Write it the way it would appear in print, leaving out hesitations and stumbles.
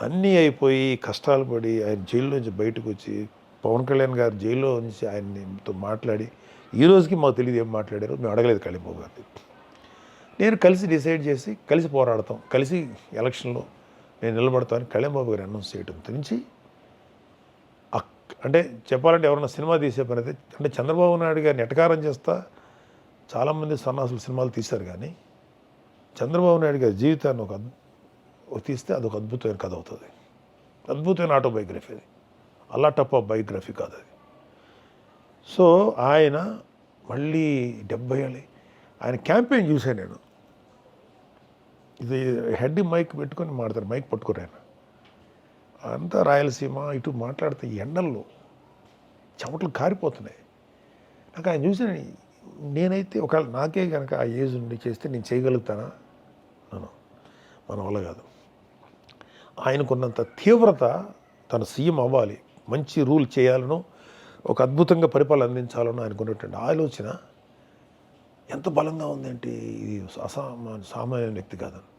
అన్నీ అయిపోయి కష్టాలు పడి ఆయన జైల్లో నుంచి బయటకు వచ్చి పవన్ కళ్యాణ్ గారు జైల్లో నుంచి ఆయనతో మాట్లాడి ఈ రోజుకి మాకు తెలియదు ఏం మాట్లాడారో మేము అడగలేదు కళ్యాణ్ గారిని. నేను కలిసి డిసైడ్ చేసి కలిసి పోరాడతాం, కలిసి ఎలక్షన్లో నేను నిలబడతామని కళ్యాణ్ బాబు గారు అనౌన్స్ చేయడం నుంచి అంటే చెప్పాలంటే ఎవరైనా సినిమా తీసే పని అయితే అంటే చంద్రబాబు నాయుడు గారిని ఎటకారం చేస్తా చాలామంది సన్నాసులు సినిమాలు తీశారు, కానీ చంద్రబాబు నాయుడు గారి జీవితాన్ని తీస్తే అదొక అద్భుతమైన కథ అవుతుంది, అద్భుతమైన ఆటోబయోగ్రఫీ. అది అలా టప్ ఆఫ్ బయోగ్రఫీ కాదు అది. సో ఆయన మళ్ళీ 70 ఏళ్ళు ఆయన క్యాంపెయిన్ చూశాను నేను. ఇది హెడ్ మైక్ పెట్టుకొని మాట్లాడతారు, మైక్ పట్టుకుని ఆయన అంతా రాయలసీమ ఇటు మాట్లాడితే ఎండల్లో చెమటలు కారిపోతున్నాయి. నాకు ఆయన చూసి నేనైతే ఒకవేళ నాకే కనుక ఆ ఏజ్ ఉండి చేస్తే నేను చేయగలుగుతానా? మన వల్ల కాదు. ఆయనకున్నంత తీవ్రత తను సీఎం అవ్వాలి, మంచి రూల్ చేయాలనో ఒక అద్భుతంగా పరిపాలన అందించాలనో ఆయనకున్నటువంటి ఆలోచన ఎంత బలంగా ఉందంటే ఇది సామాన్య వ్యక్తి కాదని.